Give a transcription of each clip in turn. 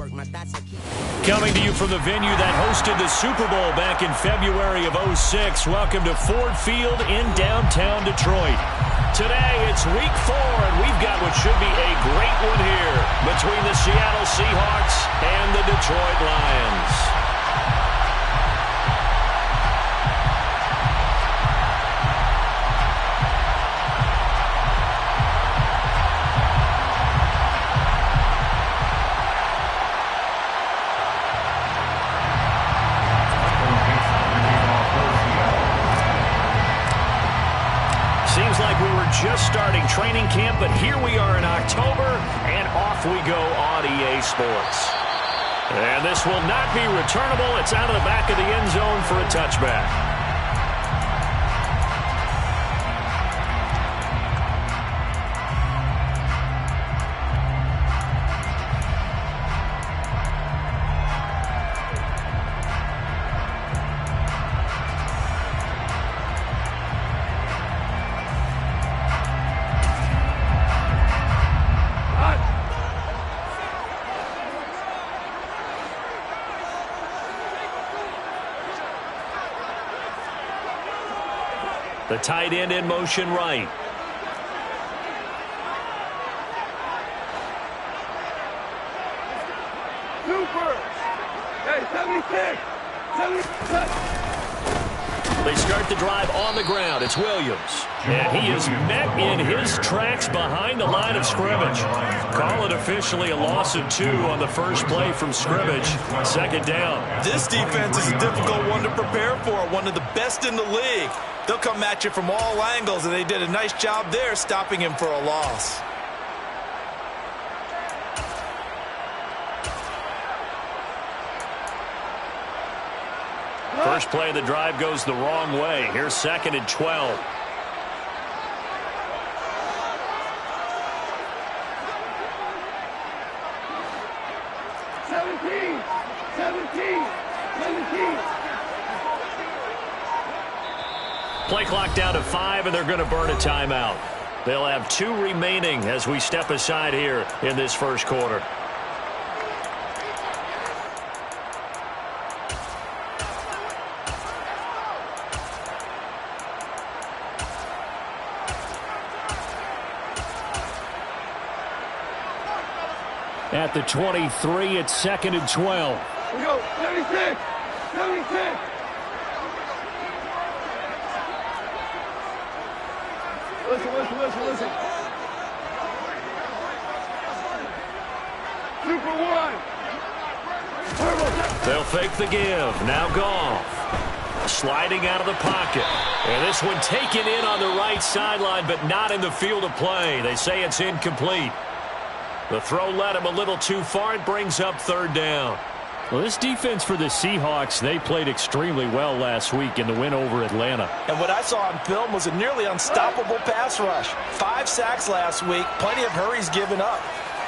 Coming to you from the venue that hosted the Super Bowl back in February of '06. Welcome to Ford Field in downtown Detroit. Today, it's week 4, and we've got what should be a great one here between the Seattle Seahawks and the Detroit Lions. Seems like we were just starting training camp, but here we are in October, and off we go on EA Sports. And this will not be returnable. It's out of the back of the end zone for a touchback. The tight end in motion right. Super! Hey, 76! 76! They start the drive on the ground. It's Williams. And he is met in his tracks behind the line of scrimmage. Call it officially a loss of 2 on the first play from scrimmage. Second down. This defense is a difficult one to prepare for. One of the best in the league. They'll come at you from all angles, and they did a nice job there stopping him for a loss. First play of the drive goes the wrong way. Here's 2nd and 12. Play clock down to 5, and they're going to burn a timeout. They'll have 2 remaining as we step aside here in this first quarter. At the 23, it's 2nd and 12. We go, 76! 76! Listen. Super 1. They'll fake the give. Now Goff. Sliding out of the pocket. And this one taken in on the right sideline, but not in the field of play. They say it's incomplete. The throw led him a little too far. It brings up 3rd down. Well, this defense for the Seahawks, they played extremely well last week in the win over Atlanta. And what I saw on film was a nearly unstoppable pass rush. 5 sacks last week, plenty of hurries given up.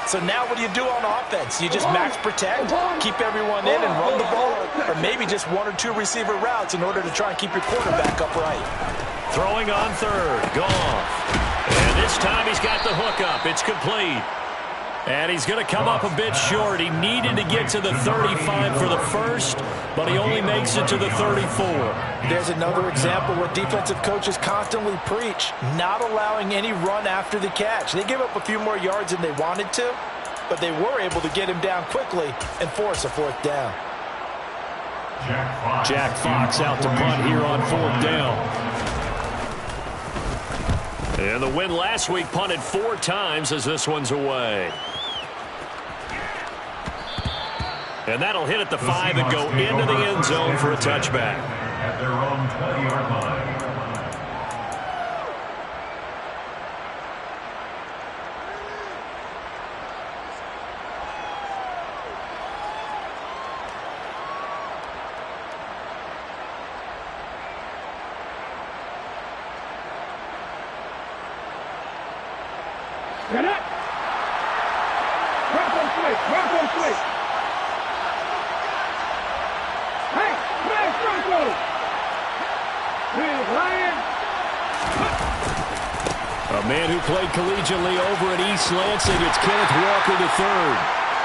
So now what do you do on offense? You just max protect, keep everyone in and run the ball, or maybe just 1 or 2 receiver routes in order to try and keep your quarterback upright. Throwing on 3rd, Goff. And this time he's got the hook up. It's complete. And he's going to come up a bit short. He needed to get to the 35 for the first, but he only makes it to the 34. There's another example where defensive coaches constantly preach, not allowing any run after the catch. They gave up a few more yards than they wanted to, but they were able to get him down quickly and force a 4th down. Jack Fox out to punt here on 4th down. And the win last week punted 4 times as this one's away. And that'll hit at the 5 and go into the end zone for a touchback. At their own 20-yard line. Get it! Drop on switch! Hey, smash Bronco! A man who played collegiately over at East Lansing. It's Kenneth Walker III.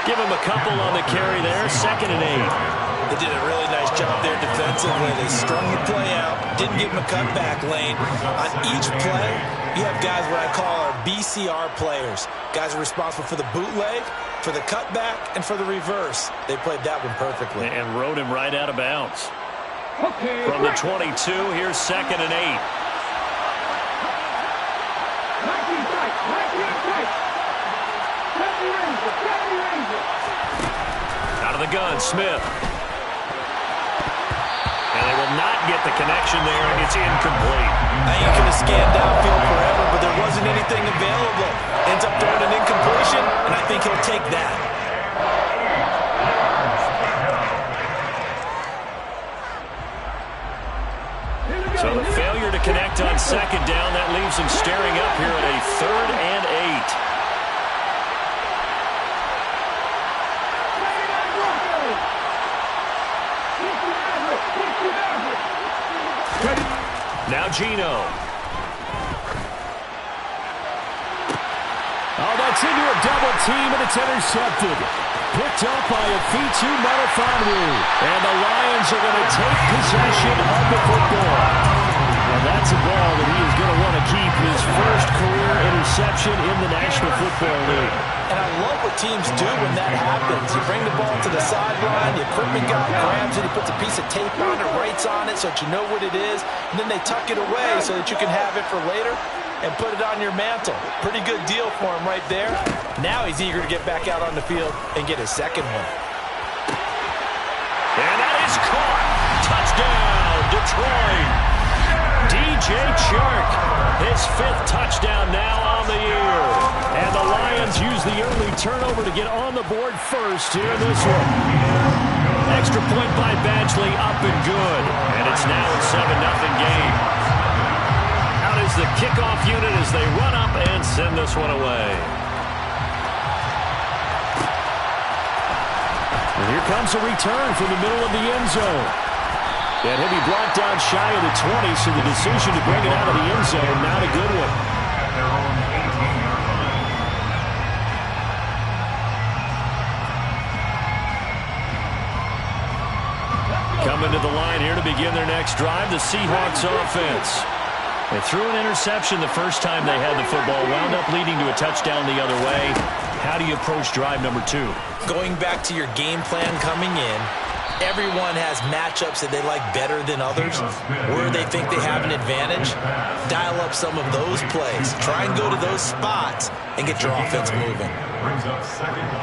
Give him a couple on the carry there. 2nd and 8. They did a really nice job there defensively. They strung the play out, didn't give him a cutback lane. On each play, you have guys what I call our BCR players. Guys are responsible for the bootleg, for the cutback, and for the reverse. They played that one perfectly. And rode him right out of bounds. Okay. From the 22, here's 2nd and 8. Out of the gun, Smith. And they will not get the connection there. It's incomplete. I ain't going to scan downfield forever, but there wasn't anything available. Ends up throwing an incompletion, and I think he'll take that. So the failure to connect on 2nd down, that leaves him staring up here at a 3rd and 8. Now Gino. Oh, that's into a double team, and it's intercepted. Picked up by a Fitu Melifonwu. And the Lions are going to take possession of the football. And that's a ball that he is going to want to keep, his first career interception in the National Football League. And I love what teams do when that happens. You bring the ball to the sideline, the equipment guy grabs it, he puts a piece of tape on it, writes on it so that you know what it is, and then they tuck it away so that you can have it for later and put it on your mantle. Pretty good deal for him right there. Now he's eager to get back out on the field and get his 2nd one. And that is caught. Touchdown, Detroit. DJ Chark, his 5th touchdown now on the year. And the Lions use the early turnover to get on the board first here in this one. Extra point by Badgley, up and good. And it's now a 7-0 game. Out is the kickoff unit as they run up and send this one away. And here comes a return from the middle of the end zone. And he'll be brought down shy of the 20, so the decision to bring it out of the end zone, not a good one. At their own 18-yard line. Coming to the line here to begin their next drive, the Seahawks offense. They threw an interception the first time they had the football, wound up leading to a touchdown the other way. How do you approach drive number 2? Going back to your game plan coming in, everyone has matchups that they like better than others, where they think they have an advantage. Dial up some of those plays. Try and go to those spots and get your offense moving.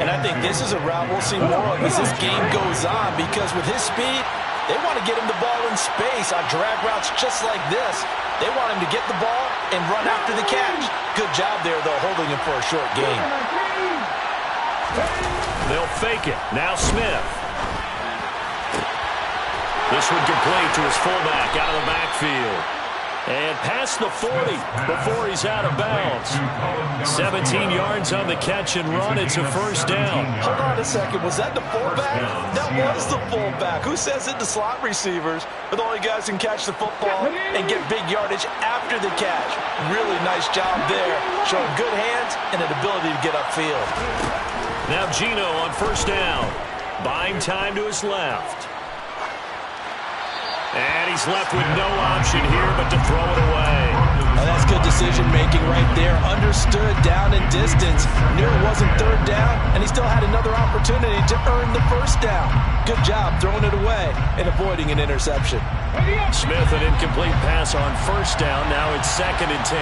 And I think this is a route we'll see more of as this game goes on, because with his speed, they want to get him the ball in space on drag routes just like this. They want him to get the ball and run after the catch. Good job there, though, holding him for a short gain. They'll fake it. Now Smith. This one complete to his fullback out of the backfield. And past the 40 before he's out of bounds. 17 yards on the catch and run. It's a 1st down. Hold on a second. Was that the fullback? That was the fullback. Who says it? The slot receivers are the only guys who can catch the football and get big yardage after the catch. Really nice job there. Showing good hands and an ability to get upfield. Now Gino on 1st down. Buying time to his left. And he's left with no option here but to throw it away. Oh, that's good decision-making right there. Understood down and distance. Knew it wasn't 3rd down, and he still had another opportunity to earn the 1st down. Good job throwing it away and avoiding an interception. Smith, an incomplete pass on 1st down. Now it's 2nd and 10.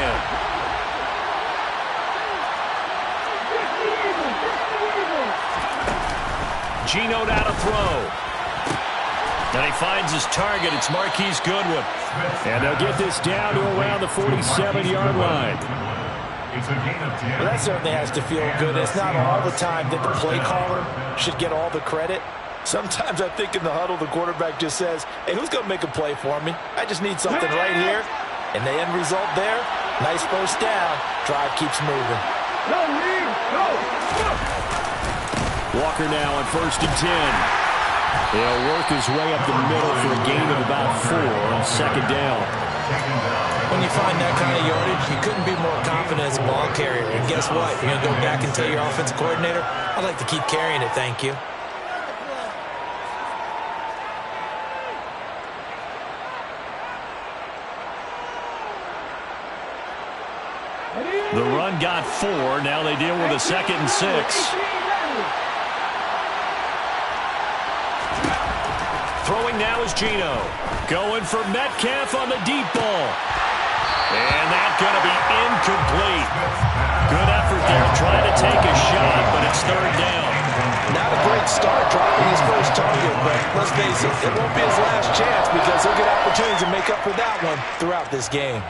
Gino now to throw. And he finds his target. It's Marquise Goodwin. And they'll get this down to around the 47-yard line. Well, that certainly has to feel good. It's not all the time that the play caller should get all the credit. Sometimes I think in the huddle, the quarterback just says, hey, who's going to make a play for me? I just need something right here. And the end result there, nice 1st down. Drive keeps moving. Walker now on 1st and 10. He'll work his way up the middle for a gain of about 4 on 2nd down. When you find that kind of yardage, you couldn't be more confident as a ball carrier. And guess what? You're going to go back and tell your offensive coordinator, I'd like to keep carrying it, thank you. The run got 4. Now they deal with a 2nd and 6. Throwing now is Geno. Going for Metcalf on the deep ball. And that's going to be incomplete. Good effort there trying to take a shot, but it's 3rd down. Not a great start dropping his first target, but let's face it, it won't be his last chance because he'll get opportunities to make up for that one throughout this game.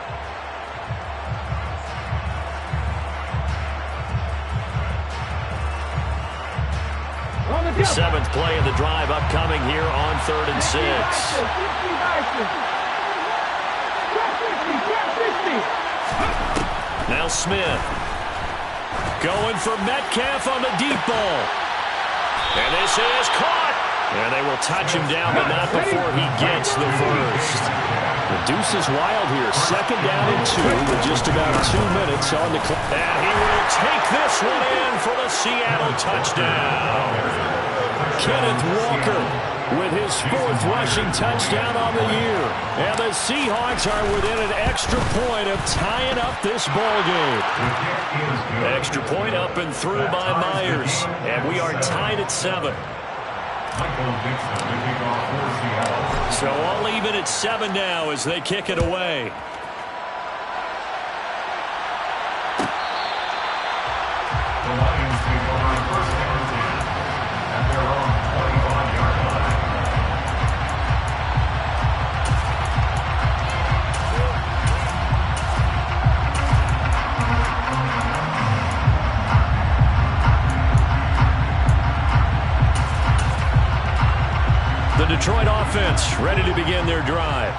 The 7th play of the drive upcoming here on 3rd and 6. Now Smith. Going for Metcalf on the deep ball. And this is caught. And they will touch him down, but not before he gets the first. The deuce is wild here. 2nd down and 2 with just about 2 minutes on the clock. And he will take this one in for the Seattle touchdown. Kenneth Walker with his 4th rushing touchdown on the year. And the Seahawks are within an extra point of tying up this ball game. Extra point up and through by Myers. And we are tied at 7. So all even at 7 now as they kick it away. The Lions take over 1st and 10 at their own 25-yard line. The Detroit offense ready to begin their drive.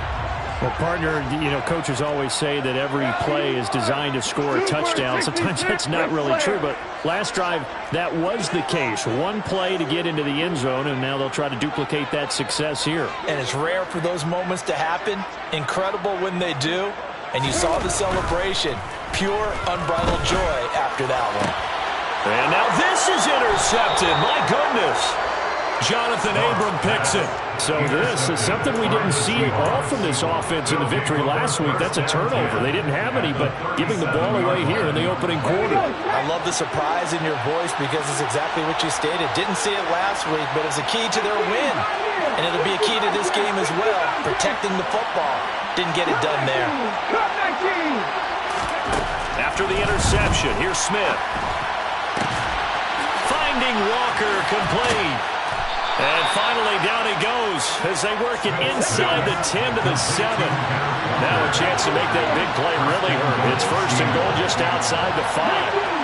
Well, partner, coaches always say that every play is designed to score a touchdown. Sometimes that's not really true, but last drive, that was the case. One play to get into the end zone, and now they'll try to duplicate that success here. And it's rare for those moments to happen. Incredible when they do. And you saw the celebration. Pure, unbridled joy after that one. And now this is intercepted. My goodness. Jonathan Abram picks it. So this is something we didn't see at all from this offense in the victory last week. That's a turnover. They didn't have any, but giving the ball away here in the opening quarter. I love the surprise in your voice because it's exactly what you stated. Didn't see it last week, but it's a key to their win. And it'll be a key to this game as well, protecting the football. Didn't get it done there. After the interception, here's Smith. Finding Walker complete. And finally, down he goes as they work it inside the 10 to the 7. Now a chance to make that big play really hurt. It's 1st and goal just outside the 5.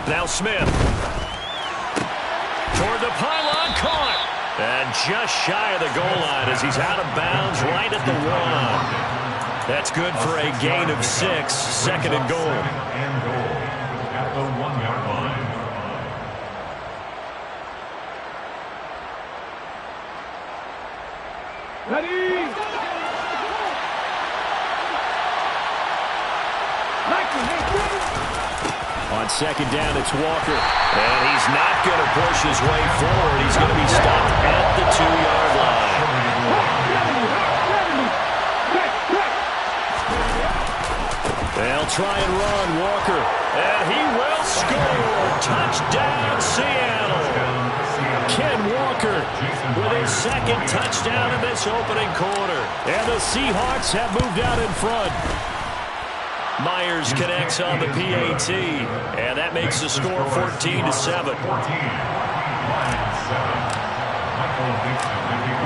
Now Smith. Toward the pylon, caught. And just shy of the goal line as he's out of bounds right at the 1. That's good for a gain of 6. 2nd and goal. And goal at the 1-yard line. Ready? On 2nd down, it's Walker. And he's not going to push his way forward. He's going to be stopped at the 2-yard line. They'll try and run Walker. And he will score. Touchdown, Seattle. Ken Walker with his 2nd touchdown in this opening quarter. And the Seahawks have moved out in front. Myers connects on the PAT, and that makes the score 14-7.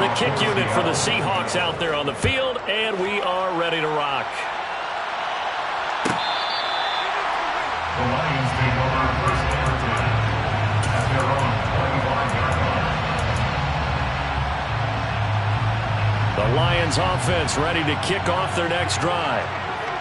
The kick unit for the Seahawks out there on the field, and we are ready to rock. The Lions take over 1st and 10 at their own 25-yard line. The Lions offense ready to kick off their next drive.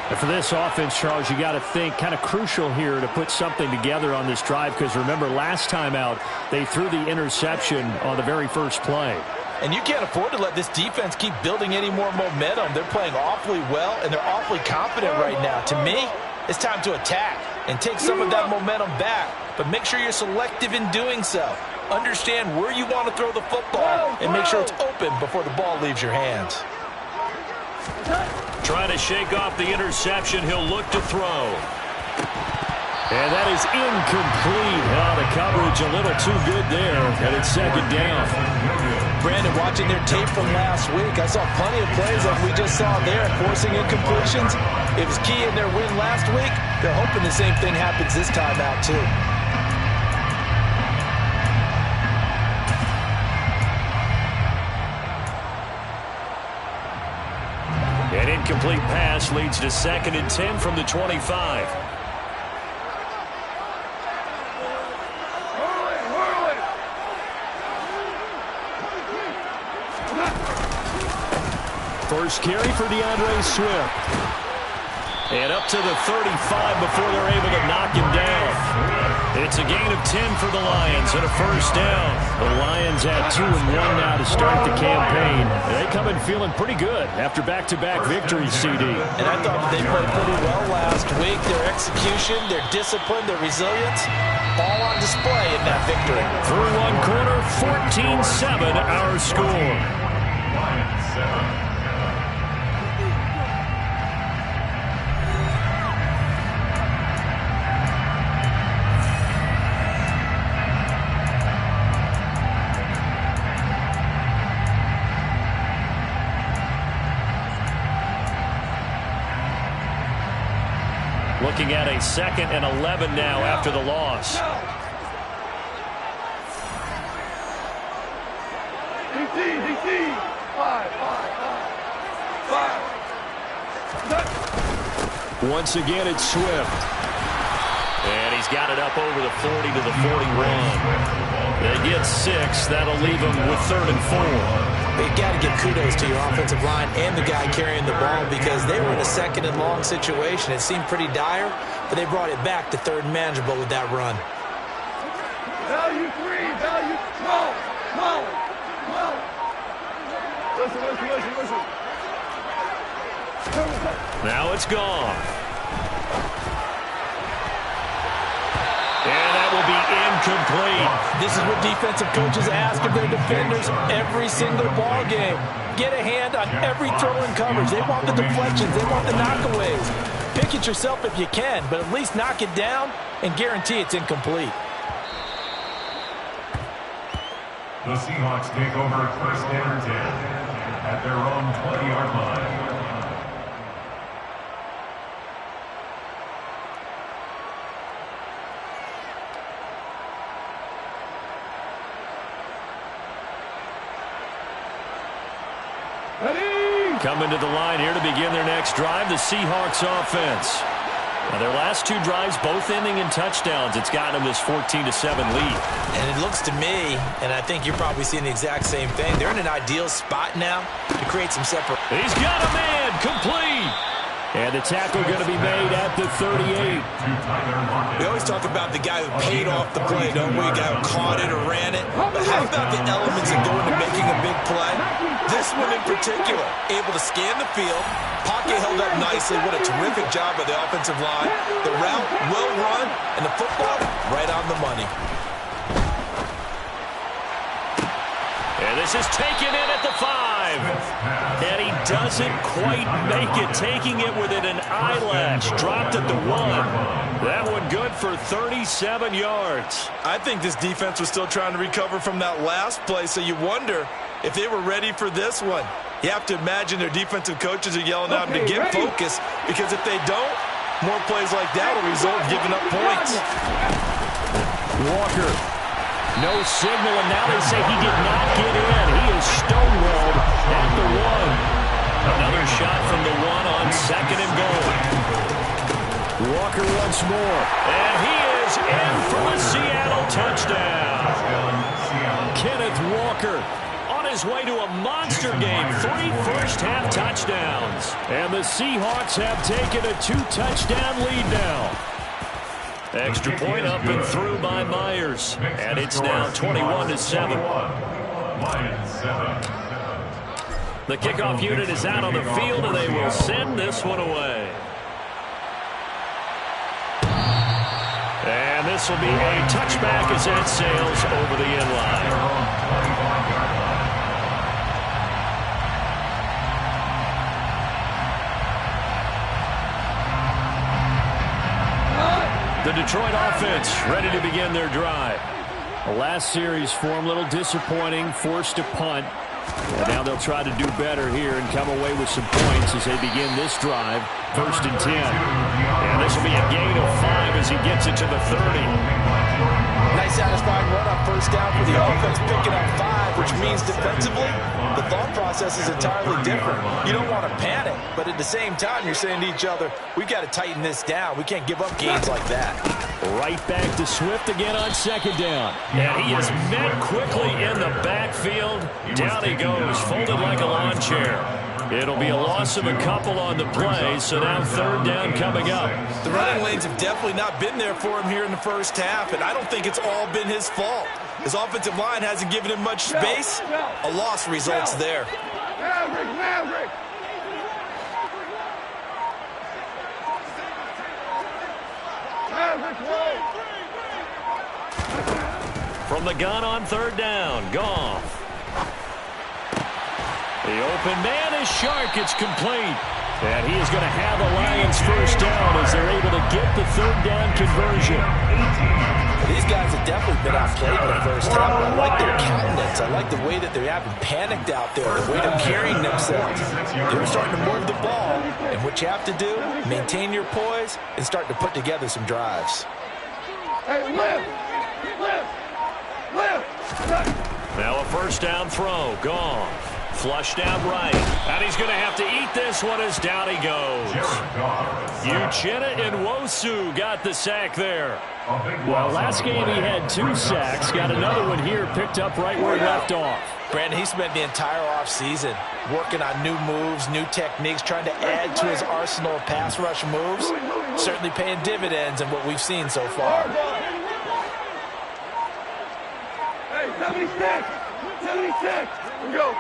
And for this offense, Charles, you got to think kind of crucial here to put something together on this drive, because remember last time out they threw the interception on the very first play. And you can't afford to let this defense keep building any more momentum. They're playing awfully well, and they're awfully confident right now. To me, it's time to attack and take some of that momentum back. But make sure you're selective in doing so. Understand where you want to throw the football and make sure it's open before the ball leaves your hands. Trying to shake off the interception. He'll look to throw. And that is incomplete. Oh, the coverage a little too good there, and it's second down. Brandon, watching their tape from last week, I saw plenty of plays like we just saw there, forcing incompletions. It was key in their win last week. They're hoping the same thing happens this time out, too. An incomplete pass leads to 2nd and 10 from the 25. First carry for DeAndre Swift. And up to the 35 before they're able to knock him down. It's a gain of 10 for the Lions and a first down. The Lions at 2-1 now to start the campaign. They come in feeling pretty good after back-to-back victories, CD. And I thought they played pretty well last week. Their execution, their discipline, their resilience, all on display in that victory. Through one quarter, 14-7 our score. Lions 7. Looking at a 2nd and 11 now after the loss. DC. 5. Once again, it's Swift. And he's got it up over the 40 to the 41. They get 6. That'll leave them with 3rd and 4. You've got to give kudos to your offensive line and the guy carrying the ball, because they were in a 2nd and long situation. It seemed pretty dire, but they brought it back to 3rd and manageable with that run. Value 3. Value 12. Listen. Now it's gone. And that will be incomplete. This is what defensive coaches ask of their defenders every single ball game. Get a hand on every throw in coverage. They want the deflections. They want the knockaways. Pick it yourself if you can, but at least knock it down and guarantee it's incomplete. The Seahawks take over 1st and 10 at their own 20-yard line. Coming to the line here to begin their next drive, the Seahawks offense. Now their last 2 drives, both ending in touchdowns. It's gotten them this 14-7 lead. And it looks to me, and I think you're probably seeing the exact same thing, they're in an ideal spot now to create some separate. He's got a man, complete. And the tackle going to be made at the 38. We always talk about the guy who paid off the play, don't we? The guy who caught it or ran it. But how about the elements that go into making a big play? This one in particular, able to scan the field. Pocket held up nicely. What a terrific job by the offensive line. The route, well run, and the football, right on the money. And this is taken in at the 5. And he doesn't quite make it. Taking it within an eyelash. Dropped at the 1. That one good for 37 yards. I think this defense was still trying to recover from that last play, so you wonder if they were ready for this one. You have to imagine their defensive coaches are yelling at them to get focused, because if they don't, more plays like that will result in giving up points. Walker. No signal, and now they say he did not get in. He is stonewalled at the 1. Another shot from the 1 on 2nd and goal. Walker once more. And he is in for the Seattle touchdown. Kenneth Walker on his way to a monster game. 3 first-half touchdowns. And the Seahawks have taken a 2-touchdown lead now. Extra point up and through by Myers. And it's now 21-7. Lions 7. The kickoff unit is out on the field, and they will send this one away. And this will be a touchback as that sails over the end line. The Detroit offense ready to begin their drive. The last series for them, a little disappointing, forced to punt. And now they'll try to do better here and come away with some points as they begin this drive. 1st and 10. And this will be a gain of 5 as he gets it to the 30. Nice satisfying run on first down for the offense, picking up 5, which means defensively, the thought process is entirely different. You don't want to panic, but at the same time, you're saying to each other, we've got to tighten this down. We can't give up gains like that. Right back to Swift again on 2nd down. And he is met quickly in the backfield. Down he goes, folded like a lawn chair. It'll be a loss of a couple on the play, so now 3rd down coming up. The running lanes have definitely not been there for him here in the first half, and I don't think it's all been his fault. His offensive line hasn't given him much space. A loss results there. Maverick! From the gun on 3rd down, Goff. The open man is Shark. It's complete. And he is going to have the Lions first down as they're able to get the 3rd down conversion. These guys have definitely been outplayed in the first half. I like their countenance. I like the way that they haven't panicked out there, the way they're carrying themselves. They're starting to move the ball. And what you have to do, maintain your poise and start to put together some drives. Hey, lift! Now a first down throw. Goff. Flushed out right. And he's going to have to eat this one as down he goes. Uchenna Nwosu got the sack there. Well, last game he had 2 sacks. Got another one here picked up right where he left off. Brandon, he spent the entire offseason working on new moves, new techniques, trying to add to his arsenal of pass rush moves. Certainly paying dividends in what we've seen so far. Hey, 76! Here we go.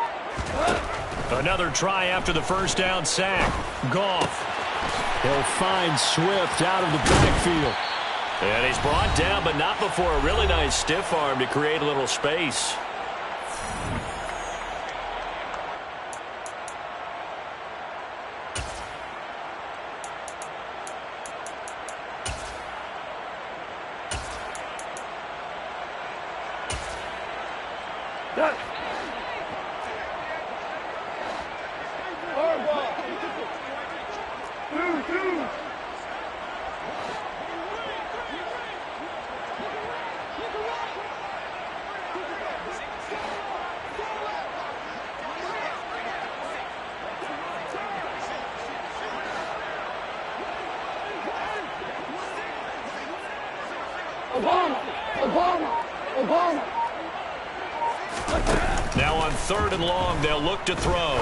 Another try after the first down sack. Goff. He'll find Swift out of the backfield. And he's brought down, but not before a really nice stiff arm to create a little space. Obama. Now on 3rd and long, they'll look to throw.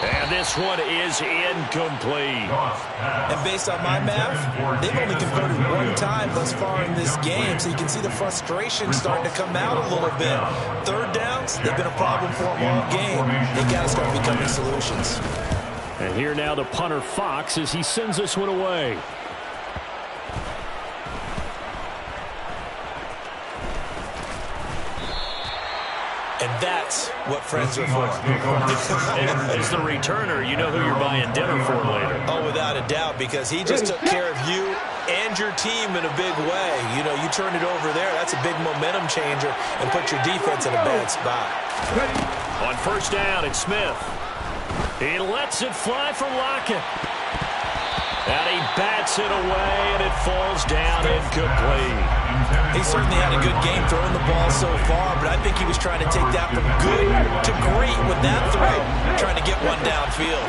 And this one is incomplete. And based on my math, they've only converted 1 time thus far in this game, so you can see the frustration starting to come out a little bit. 3rd downs, they've been a problem for them all game. They've got to start becoming solutions. And here now the punter Fox as he sends this one away. And that's what friends are for. As the returner, you know who you're buying dinner for later. Oh, without a doubt, because he just took care of you and your team in a big way. You know, you turn it over there, that's a big momentum changer, and put your defense in a bad spot. On first down, it's Smith. He lets it fly for Lockett. And he bats it away, and it falls down incomplete. He certainly had a good game throwing the ball so far, but I think he was trying to take that from good to great with that throw, trying to get one downfield.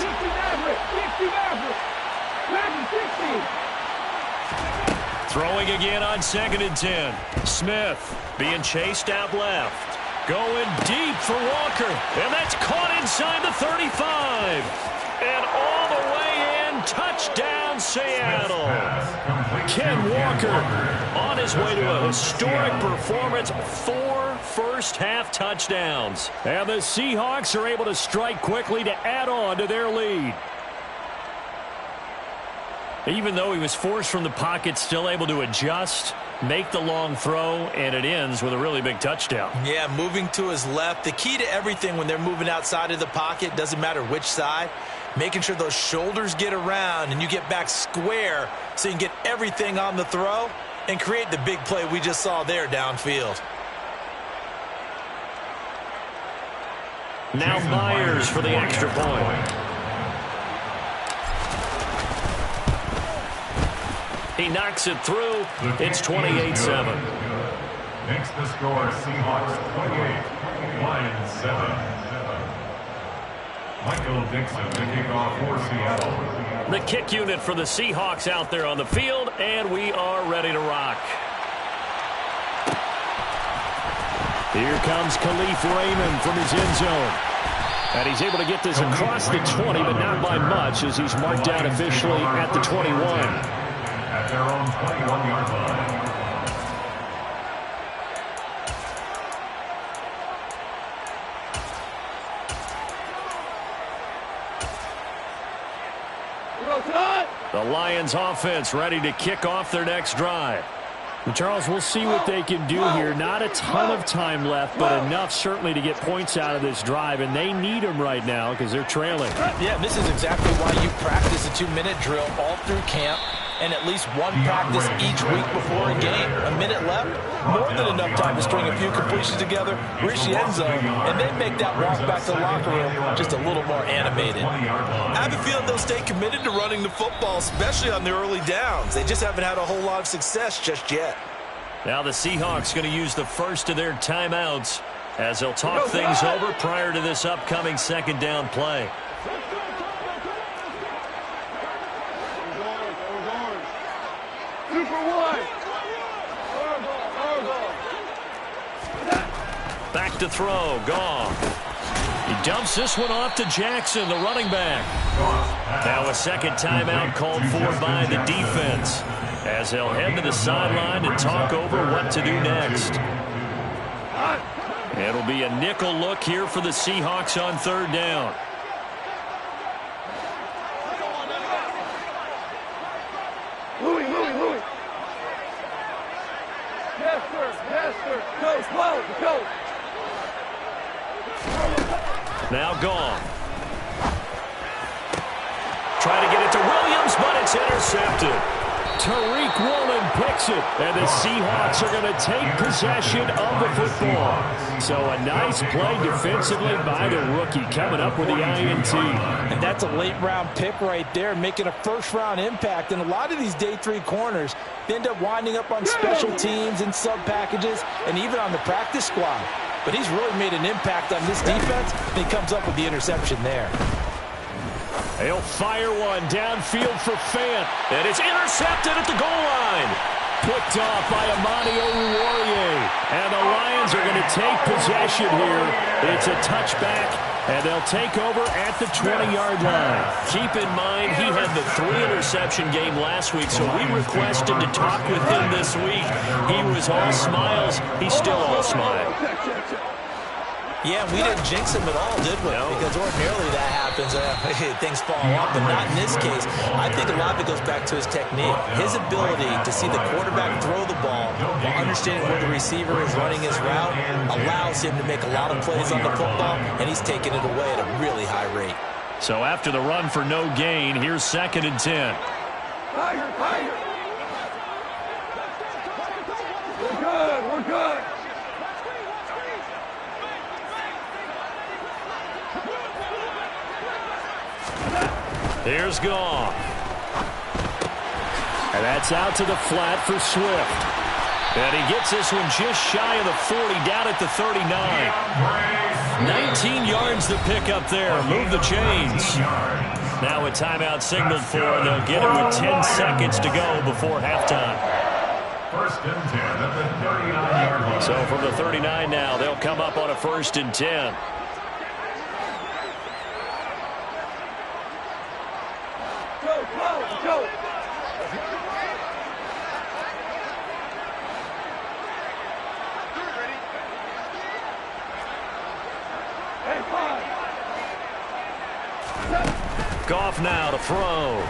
Throwing again on 2nd and 10. Smith being chased out left. Going deep for Walker. And that's caught inside the 35. And all the way in. Touchdown, Seattle. Ken Walker on his way to a historic performance. 4 first-half touchdowns. And the Seahawks are able to strike quickly to add on to their lead. Even though he was forced from the pocket, still able to adjust, make the long throw, and it ends with a really big touchdown. Yeah, moving to his left. The key to everything when they're moving outside of the pocket, doesn't matter which side, making sure those shoulders get around and you get back square so you can get everything on the throw and create the big play we just saw there downfield. Now Myers for the extra point. He knocks it through. It's 28-7. Makes the score Seahawks 28, Lions 7. Michael Dixon to kick off for Seattle. The kick unit for the Seahawks out there on the field, and we are ready to rock. Here comes Khalif Raymond from his end zone. And he's able to get this across the 20, but not by much as he's marked down officially at the 21. At their own 21-yard line. The Lions offense ready to kick off their next drive. And Charles, we'll see what they can do here. Not a ton of time left, but enough certainly to get points out of this drive, and they need them right now because they're trailing. Yeah, this is exactly why you practice a 2-minute drill all through camp and at least one practice each week before a game. A minute left, more than enough time to string a few completions together, reach the end zone, and then make that walk back to the locker room just a little more animated. I have a feeling they'll stay committed to running the football, especially on the early downs. They just haven't had a whole lot of success just yet. Now the Seahawks going to use the first of their timeouts as they'll talk things over prior to this upcoming second down play. Back to throw, Goff. He dumps this one off to Jackson, the running back. Now a second timeout called for by the defense as they'll head to the sideline and talk over what to do next. It'll be a nickel look here for the Seahawks on third down. Louis. Yes, sir. Go. Now Goff. Try to get it to Williams, but it's intercepted. Tariq Woolen picks it, and the Seahawks are going to take possession of the football. So a nice play defensively by the rookie coming up with the INT. And that's a late-round pick right there, making a first-round impact. And a lot of these day 3 corners end up winding up on special teams and sub-packages and even on the practice squad. But he's really made an impact on this defense, and he comes up with the interception there. He'll fire one downfield for Fant, and it's intercepted at the goal line. Picked off by Amani Oruwariye. And the Lions are going to take possession here. It's a touchback, and they'll take over at the 20-yard line. Keep in mind, he had the 3-interception game last week, so we requested to talk with him this week. He was all smiles. He's still all smiles. Yeah, we didn't jinx him at all, did we? No. Because ordinarily that happens. Things fall off, but not in this case. I think a lot of it goes back to his technique. His ability to see the quarterback throw the ball while understanding where the receiver is running his route allows him to make a lot of plays on the football, and he's taking it away at a really high rate. So after the run for no gain, here's 2nd and 10. Tiger. We're good. Here's Goff. And that's out to the flat for Swift. And he gets this one just shy of the 40, down at the 39. 19 yards to pick up there. Move the chains. Now a timeout signaled for, and they'll get it with 10 seconds to go before halftime. First and 10 at the 39-yard line. So from the 39 now, they'll come up on a 1st and 10. Go. Goff now to throw.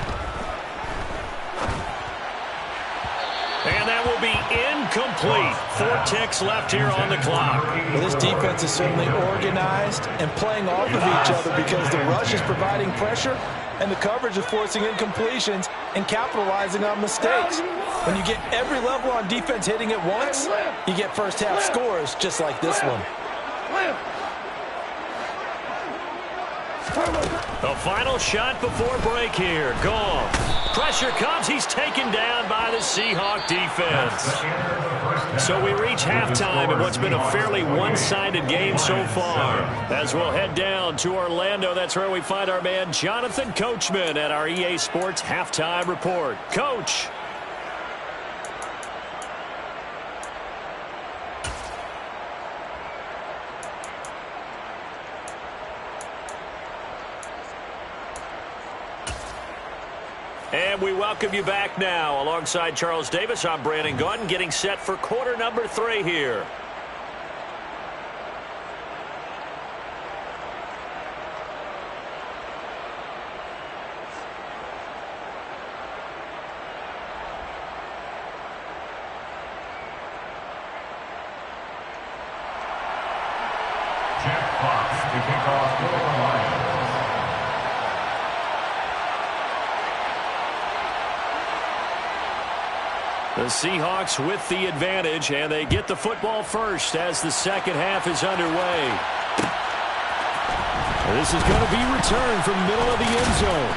And that will be incomplete. 4 ticks left here on the clock. Well, this defense is certainly organized and playing off of each other because the rush is providing pressure and the coverage is forcing incompletions and capitalizing on mistakes. When you get every level on defense hitting at once, you get first half scores just like this one. The final shot before break here. Gone. Pressure comes. He's taken down by the Seahawks defense. So we reach halftime in what's been a fairly one-sided game so far. As we'll head down to Orlando, that's where we find our man Jonathan Coachman at our EA Sports Halftime Report. Coach. And we welcome you back now. Alongside Charles Davis, I'm Brandon Gaudin, getting set for quarter number 3 here. Jack Fox to kick off for the Lions. The Seahawks with the advantage, and they get the football first as the second half is underway. This is going to be returned from middle of the end zone.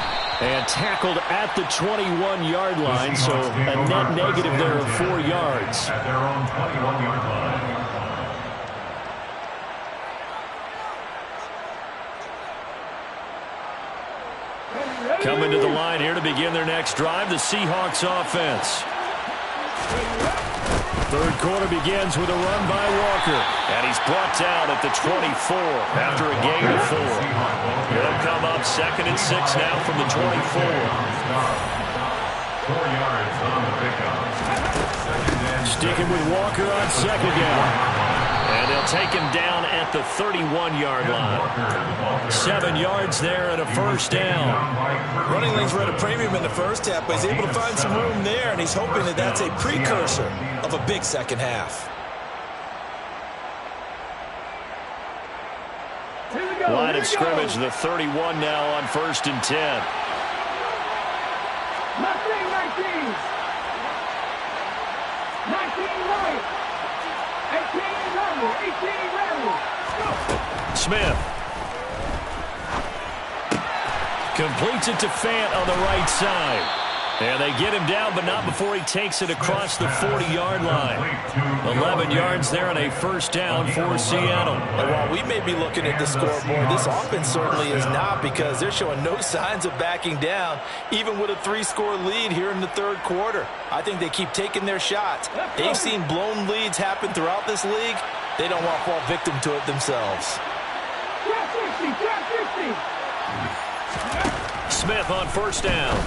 And tackled at the 21-yard line, so a net negative there of 4 yards. At their own 21-yard line. Coming to the line here to begin their next drive, the Seahawks offense. Third quarter begins with a run by Walker. And he's brought down at the 24 after a gain of 4. He'll come up 2nd and 6 now from the 24. 4 yards on the pickup. Sticking with Walker on 2nd down. And they'll take him down at the 31-yard line. 7 yards there and a first down. Running lanes were at a premium in the first half, but he's able to find some room there, and he's hoping that that's a precursor of a big second half. Line of scrimmage, the 31 now on 1st and 10. 18 Smith. Completes it to Fant on the right side. And they get him down, but not before he takes it across the 40-yard line. 11 yards there and a first down for Seattle. And while we may be looking at the scoreboard, this offense certainly is not, because they're showing no signs of backing down, even with a 3-score lead here in the third quarter. I think they keep taking their shots. They've seen blown leads happen throughout this league. They don't want to fall victim to it themselves. Smith on first down.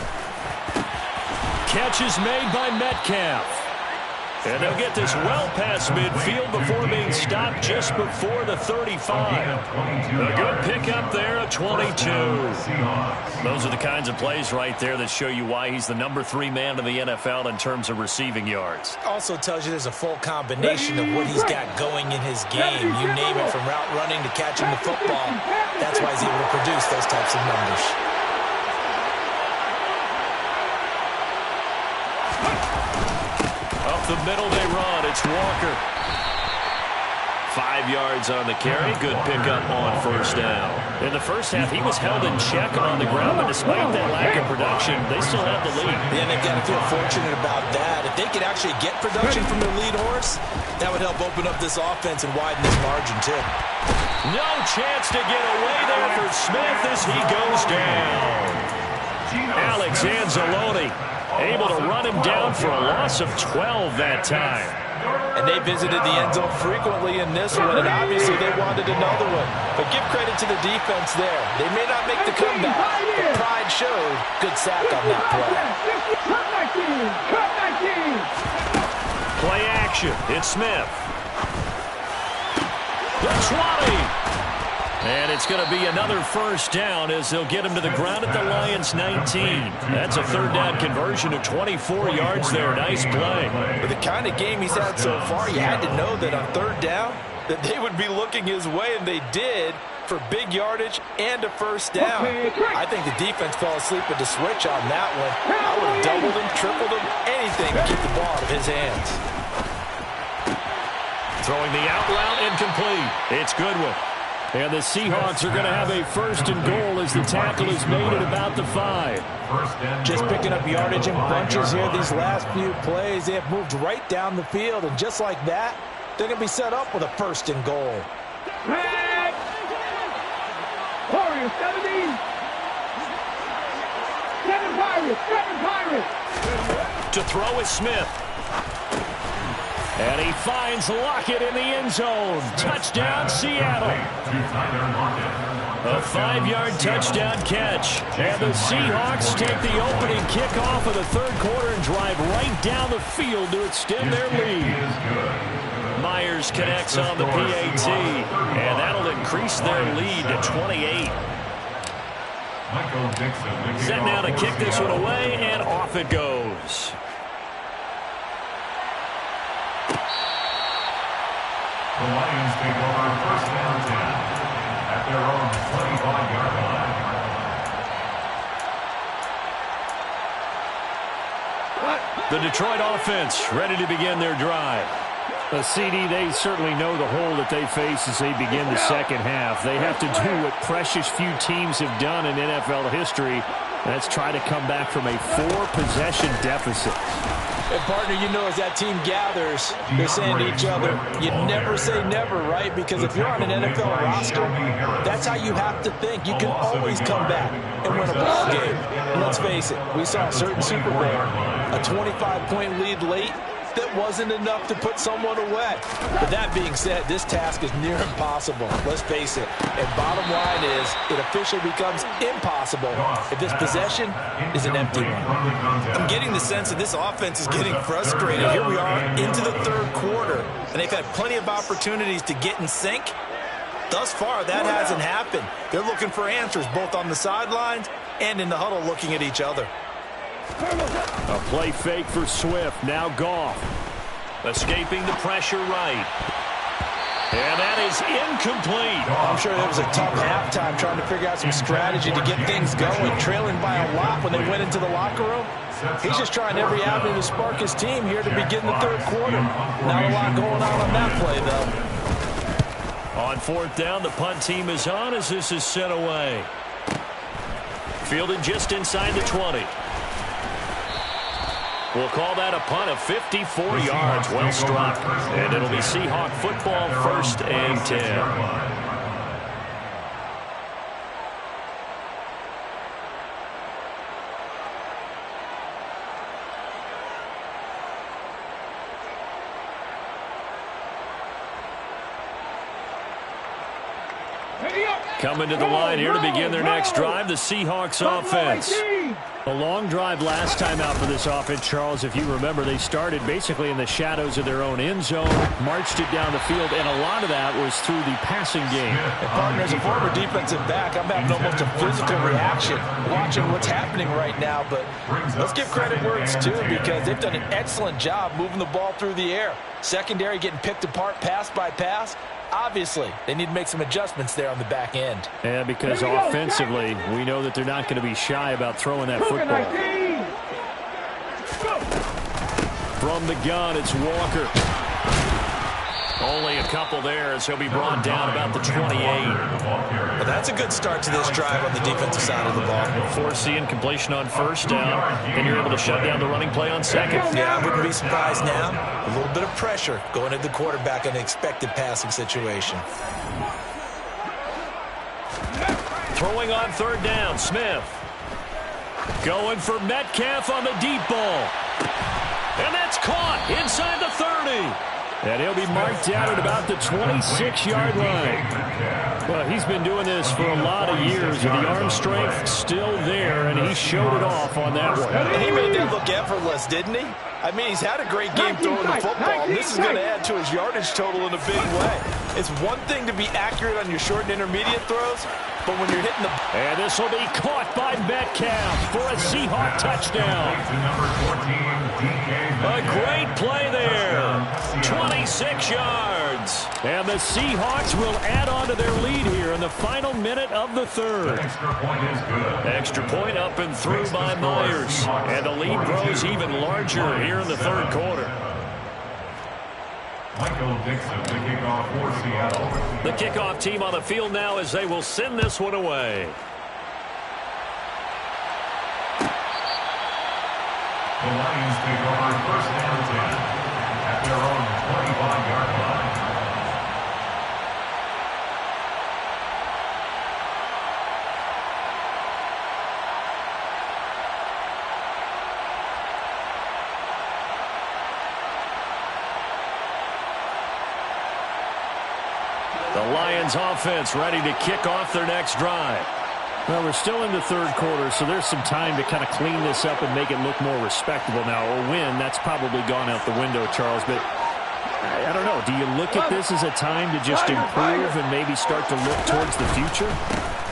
Catch is made by Metcalf. And they'll get this well past midfield before being stopped just before the 35. A good pickup there of 22. Those are the kinds of plays right there that show you why he's the number 3 man in the NFL in terms of receiving yards. Also tells you there's a full combination of what he's got going in his game. You name it, from route running to catching the football. That's why he's able to produce those types of numbers. Up the middle they run. It's Walker. 5 yards on the carry. Good pickup on first down. In the first half, he was held in check on the ground, but despite that lack of production, they still have the lead. Yeah, and they've got to feel fortunate about that. If they could actually get production from their lead horse, that would help open up this offense and widen this margin, too. No chance to get away there for Smith as he goes down. Alex Anzalone Able to run him down for a loss of 12 that time. And they visited the end zone frequently in this one, and obviously they wanted another one. But give credit to the defense there. They may not make the comeback, but pride showed. Good sack on that play. Play action. It's Smith. The 20. And it's going to be another first down as they'll get him to the ground at the Lions' 19. That's a third down conversion of 24 yards there. Nice play. With the kind of game he's had so far, you had to know that on third down that they would be looking his way, and they did for big yardage and a first down. I think the defense fell asleep with the switch on that one. I would have doubled him, tripled him, anything to keep the ball out of his hands. Throwing the out route incomplete. It's Goodwin. And the Seahawks are going to have a first and goal as the tackle is made at about the 5. Just picking up yardage in bunches here these last few plays. They have moved right down the field, and just like that, they're going to be set up with a first and goal. Warriors, 17. 7 Pirates. To throw is Smith. And he finds Lockett in the end zone. Touchdown, Seattle. A 5-yard touchdown catch. And the Seahawks take the opening kickoff of the third quarter and drive right down the field to extend their lead. Myers connects on the PAT. And that'll increase their lead to 28. Set now to kick this one away, and off it goes. The Lions take over first down 10 at their own 25-yard line. The Detroit offense ready to begin their drive. The CD, they certainly know the hole that they face as they begin the second half. They have to do what precious few teams have done in NFL history. That's try to come back from a 4-possession deficit. And, partner, you know as that team gathers, they're saying to each other, you never say never, right? Because if you're on an NFL roster, that's how you have to think. You can always come back and win a ball game. And let's face it, we saw a certain Super Bowl, a 25-point lead late, that wasn't enough to put someone away. But that being said, this task is near impossible. Let's face it. And bottom line is, it officially becomes impossible if this possession is an empty one. I'm getting the sense that this offense is getting frustrated. Here we are into the third quarter, and they've had plenty of opportunities to get in sync. Thus far, that hasn't happened. They're looking for answers both on the sidelines and in the huddle looking at each other. A play fake for Swift. Now Goff. Escaping the pressure right. And that is incomplete. I'm sure there was a tough halftime trying to figure out some strategy to get things going, trailing by a lot when they went into the locker room. He's just trying every avenue to spark his team here to begin the third quarter. Not a lot going on that play, though. On fourth down, the punt team is on as this is sent away. Fielded just inside the 20. We'll call that a punt of 54 yards. Well struck. And it'll be Seahawk football, first and 10. Coming to the line here to begin their next drive, the Seahawks offense. A long drive last time out for this offense, Charles. If you remember, they started basically in the shadows of their own end zone, marched it down the field, and a lot of that was through the passing game. And partner, as a former defensive back, I'm having almost a physical reaction watching what's happening right now. But let's give credit where it's due, because they've done an excellent job moving the ball through the air. Secondary getting picked apart pass by pass. Obviously, they need to make some adjustments there on the back end. Yeah, because offensively, we know that they're not going to be shy about throwing that football. From the gun, it's Walker. Only a couple there as he'll be brought down about the 28. Well, that's a good start to this drive on the defensive side of the ball. Force the incompletion on first down, and you're able to shut down the running play on second. Yeah, I wouldn't be surprised now. A little bit of pressure going at the quarterback in an expected passing situation. Throwing on third down, Smith. Going for Metcalf on the deep ball. And that's caught inside the 30. And he'll be marked down at about the 26-yard line. Well, he's been doing this for a lot of years, and the arm strength still there, and he showed it off on that one. And he made that look effortless, didn't he? I mean, he's had a great game throwing the football. This is going to add to his yardage total in a big way. It's one thing to be accurate on your short and intermediate throws, but when you're hitting the... And this will be caught by Metcalf for a Seahawk touchdown. A great play there. 26 yards. And the Seahawks will add on to their lead here in the final minute of the third. Extra point up and through by Myers. And the lead grows even larger here in the third quarter. Michael Dixon, the kickoff for Seattle. The kickoff team on the field now as they will send this one away. The Lions take over first and 10 at their own 25-yard line. The Lions offense ready to kick off their next drive. Well, we're still in the third quarter, so there's some time to kind of clean this up and make it look more respectable now. A win, that's probably gone out the window, Charles, but I don't know. Do you look at this as a time to just improve and maybe start to look towards the future?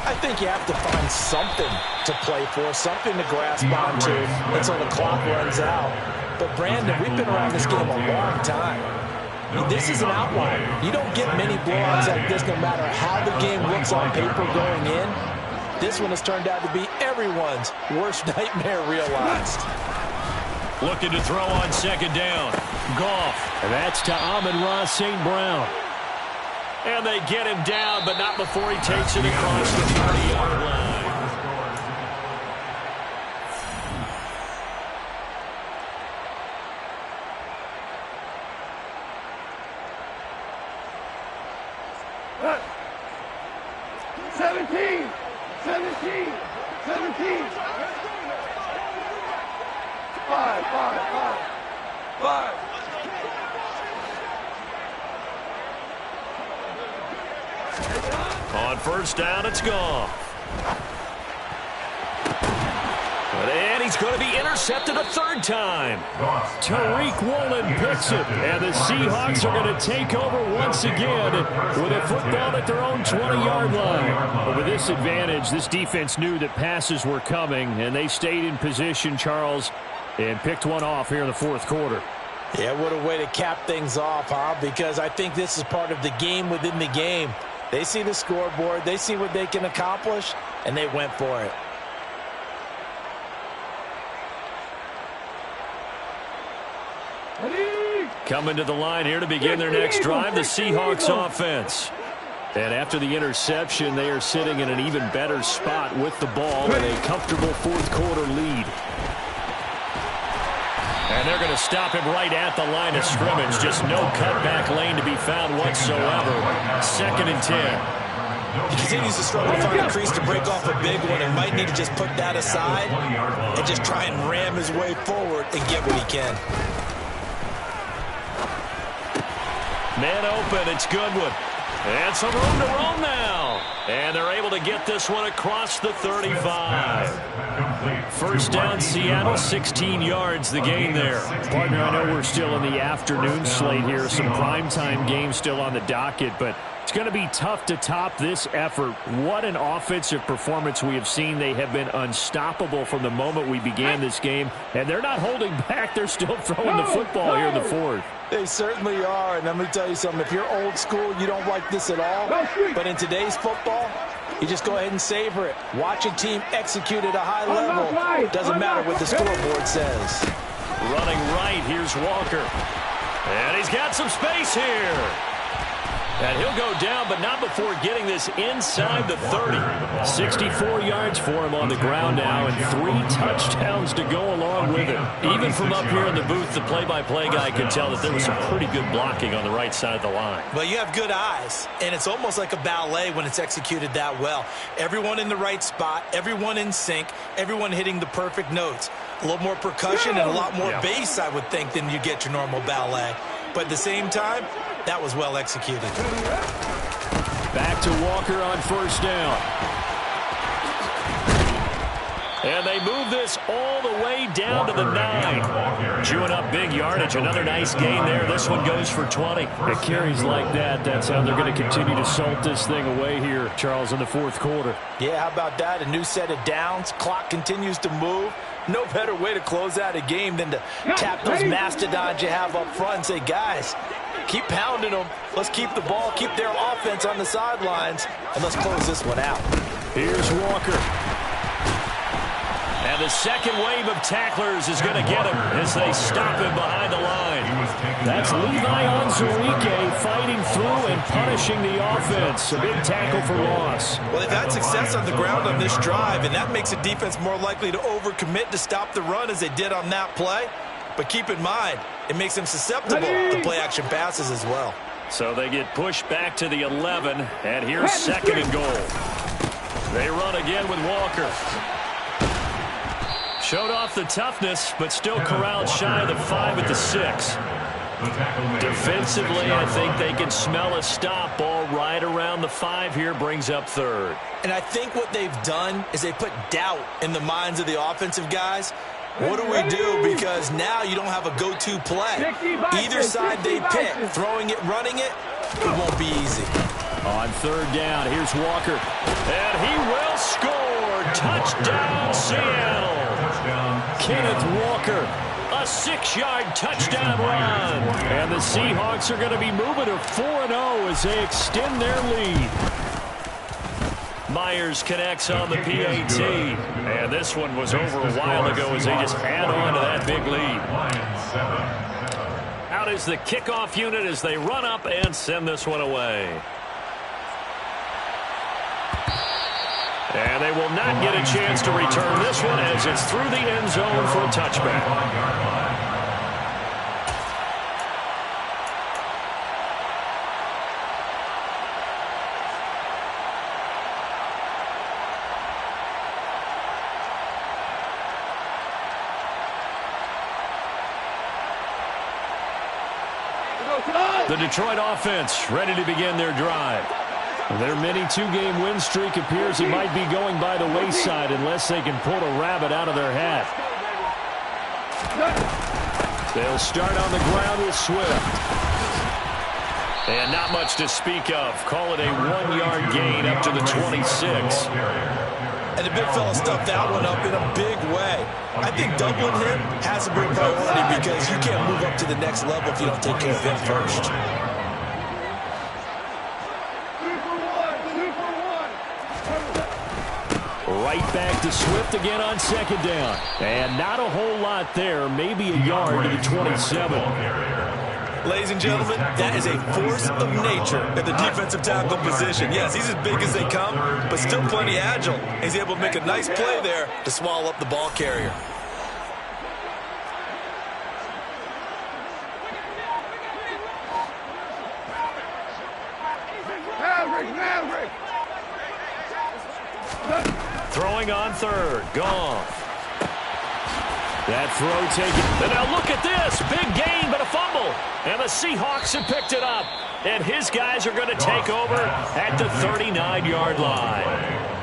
I think you have to find something to play for, something to grasp onto until the clock runs out. But, Brandon, we've been around this game a long time. This is an outlier. You don't get many blowouts like this no matter how the game looks on paper going in. This one has turned out to be everyone's worst nightmare realized. Looking to throw on second down. Goff. And that's to Amon-Ra St. Brown. And they get him down, but not before he takes it across the 30-yard line. On first down, it's Goff. And he's going to be intercepted a third time. Tariq Woolen picks it, and the Seahawks are going to take over once again with a football at their own 20-yard line. But with this advantage, this defense knew that passes were coming, and they stayed in position, Charles, and picked one off here in the fourth quarter. Yeah, what a way to cap things off, huh? Because I think this is part of the game within the game. They see the scoreboard, they see what they can accomplish, and they went for it. Coming to the line here to begin their next drive, the Seahawks offense. And after the interception, they are sitting in an even better spot with the ball and a comfortable fourth quarter lead. And they're going to stop him right at the line of scrimmage. Just no cutback lane to be found whatsoever. Second and 10. He continues to struggle to find a crease to break off a big one and might need to just put that aside and just try and ram his way forward and get what he can. Man open, it's Goodwin. And some room to roam now. And they're able to get this one across the 35. First down, Seattle, 16 yards the gain there. Partner, I know we're still in the afternoon slate here. Some primetime games still on the docket, but it's going to be tough to top this effort. What an offensive performance we have seen. They have been unstoppable from the moment we began this game, and they're not holding back. They're still throwing the football here in the fourth. They certainly are, and let me tell you something. If you're old school, you don't like this at all. But in today's football, you just go ahead and savor it. Watch a team execute at a high level. Doesn't matter what the scoreboard says. Running right, here's Walker. And he's got some space here. And he'll go down, but not before getting this inside the 30. 64 yards for him on the ground now, and 3 touchdowns to go along with it. Even from up here in the booth, the play-by-play guy could tell that there was some pretty good blocking on the right side of the line. Well, you have good eyes, and it's almost like a ballet when it's executed that well. Everyone in the right spot, everyone in sync, everyone hitting the perfect notes. A little more percussion and a lot more bass, I would think, than you get your normal ballet. But at the same time, that was well executed. Back to Walker on first down. And they move this all the way down to the 9. Chewing up big yardage. Another nice gain there. This one goes for 20. It carries like that. That's how they're going to continue to salt this thing away here, Charles, in the fourth quarter. Yeah, how about that? A new set of downs. Clock continues to move. No better way to close out a game than to tap those mastodons you have up front and say, guys, keep pounding them. Let's keep the ball, keep their offense on the sidelines, and let's close this one out. Here's Walker. And the second wave of tacklers is going to get him as they stop him behind the line. That's Levi Onwuzurike fighting through and punishing the offense. A big tackle for loss. Well, they've had success on the ground on this drive, and that makes a defense more likely to overcommit to stop the run as they did on that play. But keep in mind, it makes them susceptible to play-action passes as well. So they get pushed back to the 11, and here's second and goal. They run again with Walker. Showed off the toughness, but still corralled shy of the 5 at the 6. Defensively, I think they can smell a stop. Ball right around the 5 here, brings up third. And I think what they've done is they put doubt in the minds of the offensive guys. What do we do? Because now you don't have a go-to play. Either side they pick, throwing it, running it, it won't be easy. On third down, here's Walker. And he will score. Touchdown, Seattle. Kenneth Walker, a 6-yard touchdown run. And the Seahawks are going to be moving to 4-0 as they extend their lead. Myers connects on the PAT. And this one was over a while ago as they just add on to that big lead. Out is the kickoff unit as they run up and send this one away. And they will not get a chance to return this one as it's through the end zone for a touchback. The Detroit offense ready to begin their drive. Their mini 2-game win streak appears it might be going by the wayside unless they can pull a rabbit out of their hat. They'll start on the ground with Swift. And not much to speak of. Call it a 1-yard gain up to the 26. And the big fella stuffed that one up in a big way. I think doubling him has to be a priority because you can't move up to the next level if you don't take care of him first. Right back to Swift again on second down. And not a whole lot there. Maybe a yard to the 27. Ladies and gentlemen, that is a force of nature at the defensive tackle position. Yes, he's as big as they come, but still plenty agile. He's able to make a nice play there to swallow up the ball carrier. Throwing on third. Goff. That throw taken. And now look at this. Big gain, but a fumble. And the Seahawks have picked it up. And his guys are going to take over at the 39-yard line.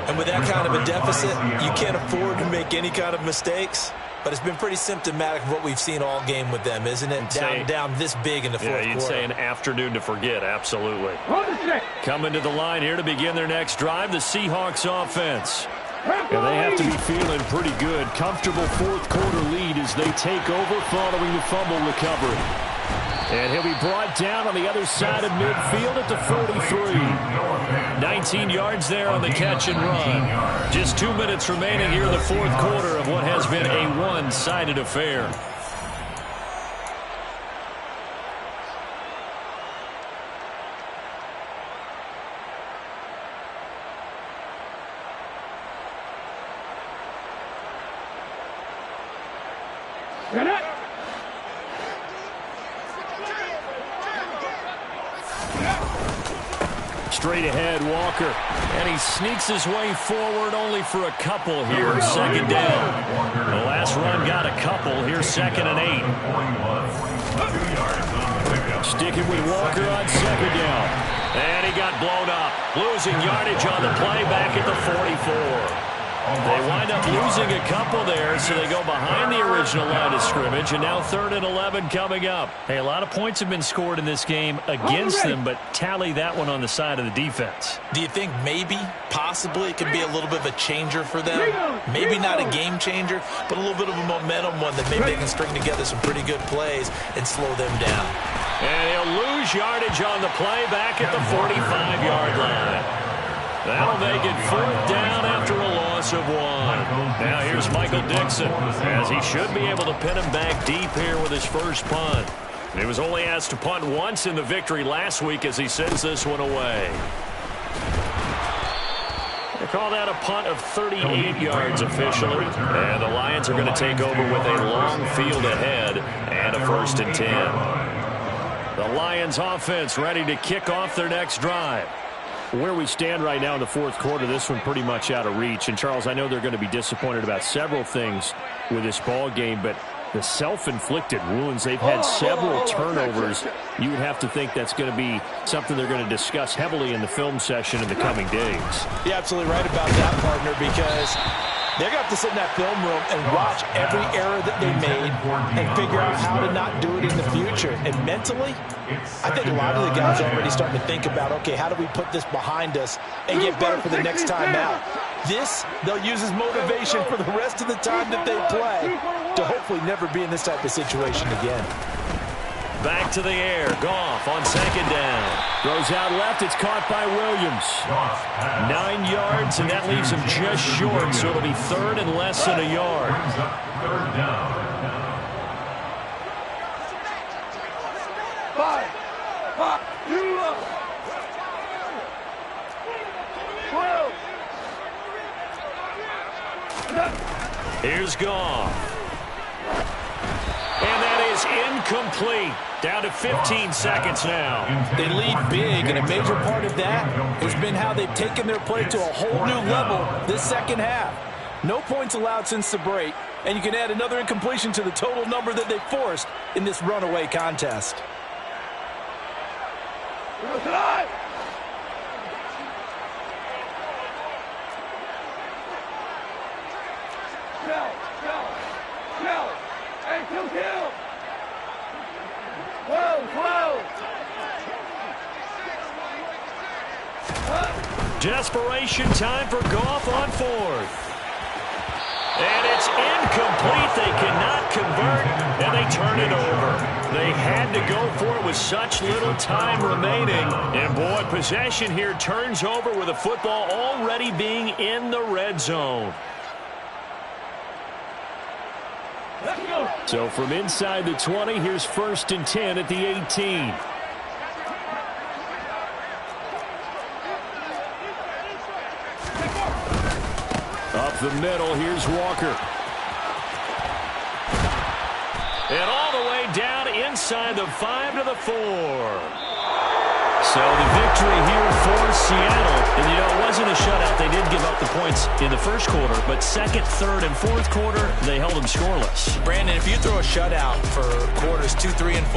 And with that kind of a deficit, you can't afford to make any kind of mistakes. But it's been pretty symptomatic of what we've seen all game with them, isn't it? Down this big in the fourth quarter. Yeah, you'd say an afternoon to forget, absolutely. Coming to the line here to begin their next drive, the Seahawks offense. And they have to be feeling pretty good. Comfortable fourth quarter lead as they take over following the fumble recovery. And he'll be brought down on the other side of midfield at the 43. 19 yards there on the catch and run. Just 2 minutes remaining here in the fourth quarter of what has been a one-sided affair. Get it. Straight ahead, Walker. And he sneaks his way forward only for a couple here. Second down. The last run got a couple. Here's 2nd and 8. Sticking with Walker on 2nd down. And he got blown up. Losing yardage on the play back at the 44. They wind up losing a couple there, so they go behind the original line of scrimmage, and now 3rd and 11 coming up. Hey, a lot of points have been scored in this game against them, but tally that one on the side of the defense. Do you think maybe, possibly, it could be a little bit of a changer for them? Maybe not a game changer, but a little bit of a momentum one that maybe they can string together some pretty good plays and slow them down. And he'll lose yardage on the play back at the 45-yard line. That'll make it 4th down after a loss of 1. Now here's Michael Dixon, as he should be able to pin him back deep here with his first punt. He was only asked to punt once in the victory last week as he sends this one away. They call that a punt of 38 yards officially. And the Lions are going to take over with a long field ahead and a 1st and 10. The Lions offense ready to kick off their next drive. Where we stand right now in the 4th quarter, this one pretty much out of reach. And, Charles, I know they're going to be disappointed about several things with this ball game, but the self-inflicted wounds, they've had several turnovers. You would have to think that's going to be something they're going to discuss heavily in the film session in the coming days. You're absolutely right about that, partner, because they're going to have to sit in that film room and watch every error that they made and figure out how to not do it in the future. And mentally, I think a lot of the guys are already starting to think about, okay, how do we put this behind us and get better for the next time out? This, they'll use as motivation for the rest of the time that they play to hopefully never be in this type of situation again. Back to the air. Goff on 2nd down. Throws out left. It's caught by Williams. 9 yards, and that leaves him just short, so it'll be 3rd and less than a yard. 3rd down. 5, 12. Here's Goff. And that is incomplete. Down to 15 seconds now. They lead big, and a major part of that has been how they've taken their play to a whole new level this second half. No points allowed since the break, and you can add another incompletion to the total number that they forced in this runaway contest. Kill. Whoa. Desperation time for Goff on 4th. And it's incomplete. They cannot convert, and they turn it over. They had to go for it with such little time remaining. And, boy, possession here turns over with the football already being in the red zone. So from inside the 20, here's 1st and 10 at the 18. Up the middle, here's Walker. And all the way down inside the 5 to the 4. So the victory here for Seattle. And, you know, it wasn't a shutout. They did give up the points in the first quarter, but 2nd, 3rd, and 4th quarter, they held them scoreless. Brandon, if you throw a shutout for quarters 2, 3, and 4,